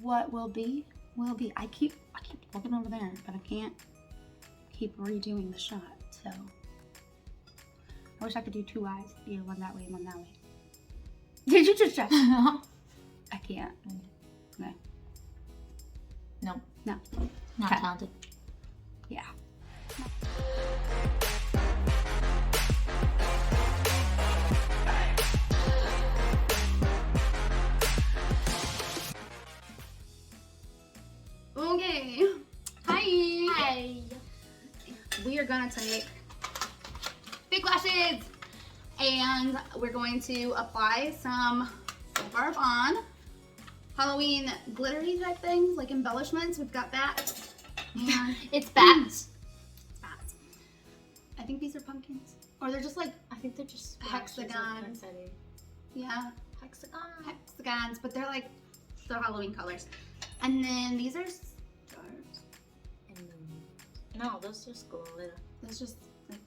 what will be, will be. I keep looking over there, but I can't keep redoing the shot, so. I wish I could do two eyes, either one that way and one that way. Did you just check? I can't. Okay. No. No. Not Okay. talented. Yeah. Okay. Hi. Hi. We are gonna take fake lashes and we're going to apply some Barb on Halloween glittery type things, like embellishments. We've got bats. And It's bats. it's bats. I think these are pumpkins. Or they're just like, I think they're just hexagons. Yeah, hexagons, but they're like, they're Halloween colors. And then these are stars. No, those just go a little. Those just like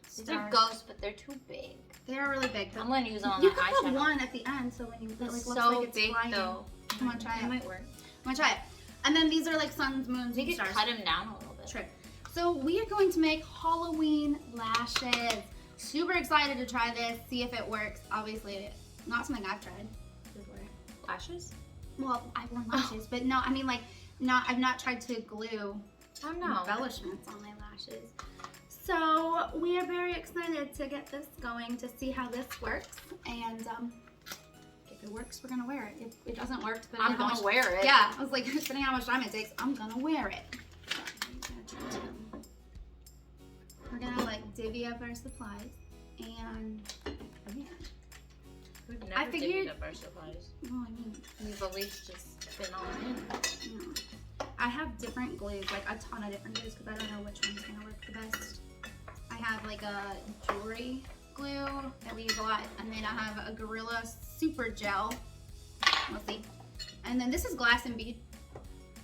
These are stars. ghosts, but they're too big. They are really big. I'm gonna use them on You my can put eyeshadow. one at the end, so when you It's looks so like it's big flying. though. Come on, try It it. might work. I'm gonna try it. And then these are like suns, moons, We and could stars. cut them down a little bit. True. So we are going to make Halloween lashes. Super excited to try this, see if it works. Obviously, not something I've tried before. Lashes? Well, I've worn lashes, but no, I mean like, I've not tried to glue Oh no. embellishments on my lashes. So we are very excited to get this going to see how this works, and if it works, we're gonna wear it. If it doesn't work, then I'm gonna wear it. Yeah, I was like, depending on how much time it takes, I'm gonna wear it. We're gonna like divvy up our supplies, and yeah. We've never I figured- divvied up our supplies. Well, I mean, We've always just been all in. yeah. I have different glues, like a ton of different glues, because I don't know which one's gonna work the best. I have like a jewelry glue that we use a lot, and then I have a Gorilla Super Gel. We'll see. And then this is glass and bead.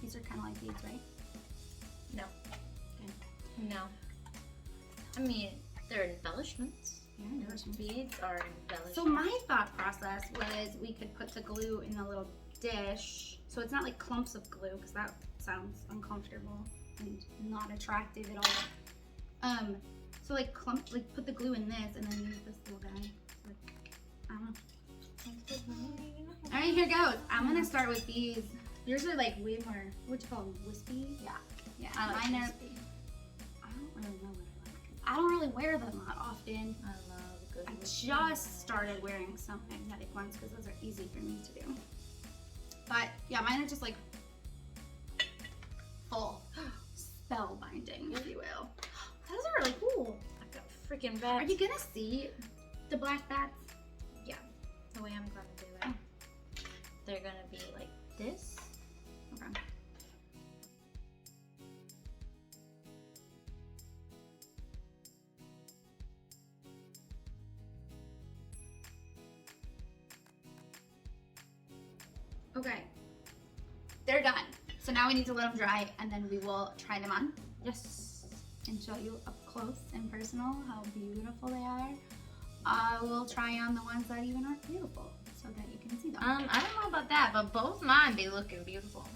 These are kind of like beads, right? No. Okay. No. I mean, they're embellishments. Yeah, Those beads are embellishments. So my thought process was we could put the glue in a little dish, so it's not like clumps of glue, because that sounds uncomfortable and not attractive at all. So like put the glue in this, and then use this little guy. Like, I don't know. All right, here goes. I'm gonna start with these. Yours are like way more, what you call them, wispy? Yeah. Yeah, I like mine are. crispy. I don't really know what I like. I don't really wear them that often. I love good I crispy. just started wearing some magnetic ones because those are easy for me to do. But yeah, mine are just like full spellbinding, if you will. Those are really cool. I've got freaking Are bats. you gonna see the black bats? Yeah. The way I'm gonna do it. They're gonna be like this. Okay. Okay. They're done. So now we need to let them dry, and then we will try them on Yes. and show you up close and personal how beautiful they are. I will try on the ones that even aren't beautiful so that you can see them. I don't know about that, but both mine be looking beautiful.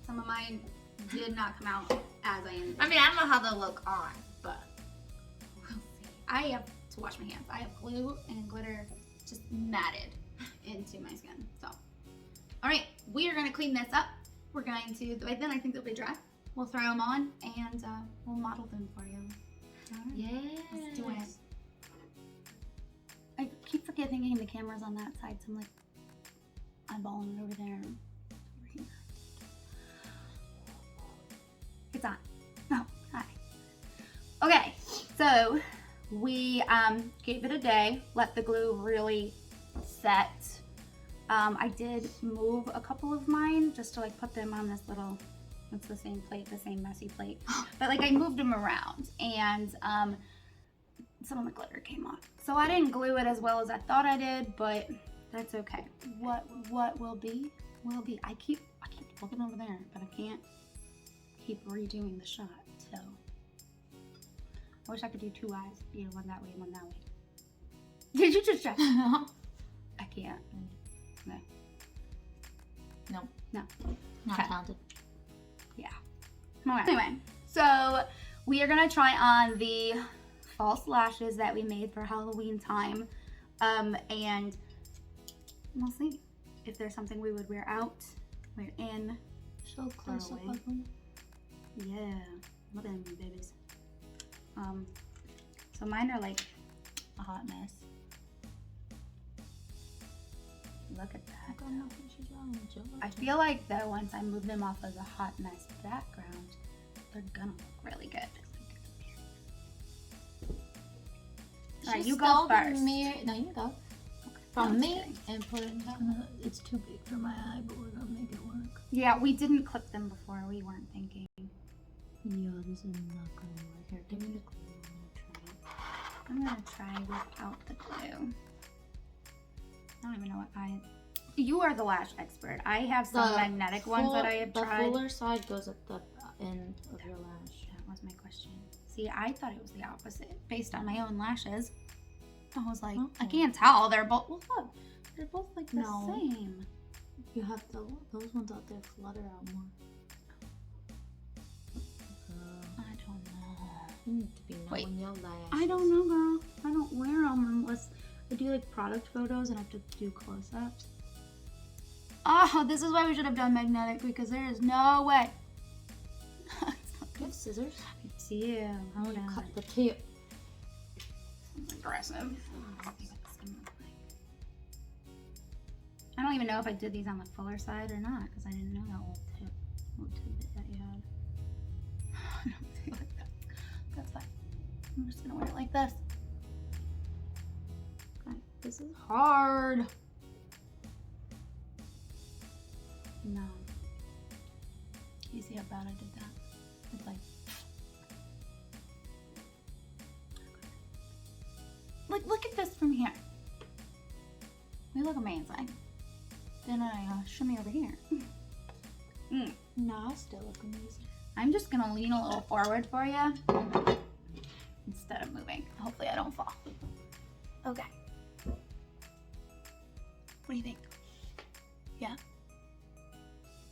Some of mine did not come out as I envisioned. I mean, I don't know how they'll look on, but We'll see. I have to wash my hands. I have glue and glitter just matted into my skin. So, all right, we are gonna clean this up. We're going to, by then I think they'll be dry. We'll throw them on and we'll model them for you. All right. yeah. Let's do it. I keep forgetting the camera's on that side, so I'm like eyeballing it over there. Over here. It's on. Oh, hi. Okay, so we gave it a day, let the glue really set. I did move a couple of mine just to like put them on this little, it's the same plate, the same messy plate. But like I moved them around, and some of the glitter came off. So I didn't glue it as well as I thought I did, but that's okay. What will be, will be. I keep looking over there, but I can't keep redoing the shot, so. I wish I could do two eyes, either one that way and one that way. Did you just check? I can't. No. No. No. Not Okay. talented. Okay. Anyway, so we are gonna try on the false lashes that we made for Halloween time, and we'll see if there's something we would wear out, wear in. So close up away. of them. Yeah, look at them babies. So mine are like a hot mess. Look at that. I feel like though once I move them off of the hot mess background, they're gonna look really good. Alright, you go first. No, you go. Okay. From No, me just kidding. and put it. It's too big for my eye, but we're gonna make it work. Yeah, we didn't clip them before. We weren't thinking. Yeah, this is not gonna work. Here, give me the glue. I'm gonna try without the glue. I don't even know what You are the lash expert. I have some magnetic ones that I have tried. The fuller side goes at the end of your lash. That was my question. See, I thought it was the opposite based on my own lashes. I was like, I can't tell. They're both. Well, look, they're both like the same. You have those ones out there flutter out more. I don't know. You need to be knowing your lashes. I don't know, girl. I don't wear them unless I do like product photos and I have to do close-ups. Oh, this is why we should have done magnetic because there is no way. You have scissors? It's you. Hold on. Cut the tip. It's aggressive. I don't even know if I did these on the fuller side or not because I didn't know that little tidbit that you had. I don't feel like that. That's fine. I'm just gonna wear it like this. Okay. This is hard. No. You see how bad I did that? It's like. Look at this from here. They look amazing. Then I shimmy over here. No, I still look amazing. I'm just gonna lean a little forward for you instead of moving. Hopefully I don't fall. Okay. What do you think? Yeah?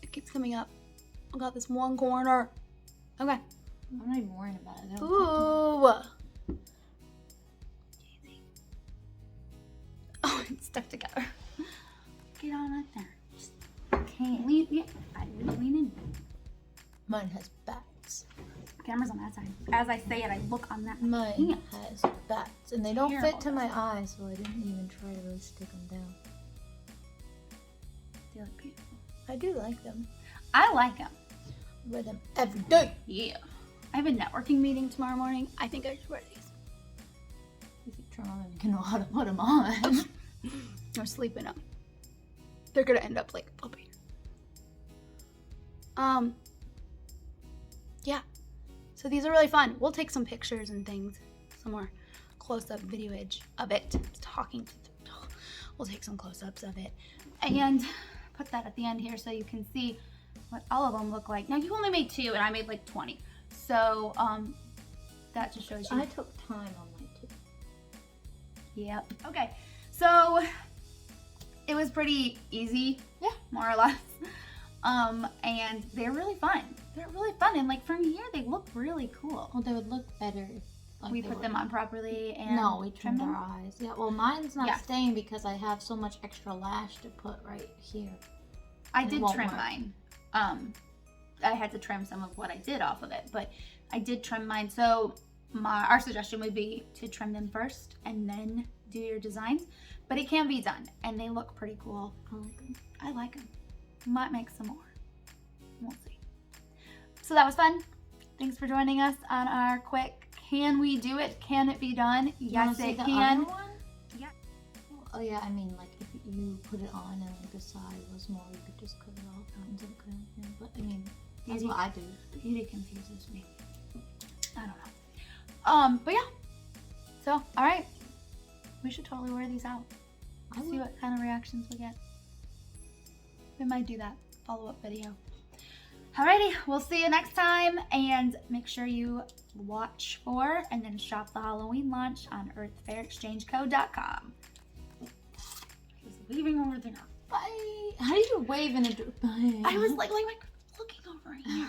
It keeps coming up. I got this one corner. Okay. I'm not even worrying about it. Ooh. Oh, it's stuck together. Get on up there. Just can't lean. Yeah, I really lean in. Mine has bats. Camera's on that side. As I say it, I look on that. Mine Can't. has bats, and they don't Terrible. fit to my eyes, so I didn't even try to really stick them down. They look beautiful. I do like them. I like them. I wear them every day. Yeah. I have a networking meeting tomorrow morning. I think I should wear these. If you try them, you know how to put them on. Or sleep in them. They're gonna end up like up here. Yeah. So these are really fun. We'll take some pictures and things. Some more close-up videoage of it. We'll take some close-ups of it. And put that at the end here so you can see what all of them look like. Now you only made 2 and I made like 20. So that just shows you. I took time on my too. Yep. Okay. So it was pretty easy. Yeah, more or less. And they're really fun. They're really fun. And like from here, they look really cool. Well, they would look better if like, We put them on properly and no, we trimmed trimmed them. our eyes. Yeah, well, mine's not Yeah. staying because I have so much extra lash to put right here. I It did won't trim work. mine. I had to trim some of what I did off of it, but I did trim mine. So our suggestion would be to trim them first and then do your designs. But it can be done, and they look pretty cool. I like them. I like them. Might make some more. We'll see. So that was fun. Thanks for joining us on our quick Can We Do It? Can it be done? Yes, it can. Yeah. Oh yeah, I mean like if you put it on and like the side was more, you could just cut it off into the crown. Yeah, but I mean, that's what I do. Beauty confuses me. I don't know. But yeah. So, all right. We should totally wear these out. See what kind of reactions we get. We might do that follow-up video. Alrighty, we'll see you next time, and make sure you watch for and then shop the Halloween launch on earthfairexchangecode.com. Just leaving over there. Bye. How do you wave in a? I was like looking over here.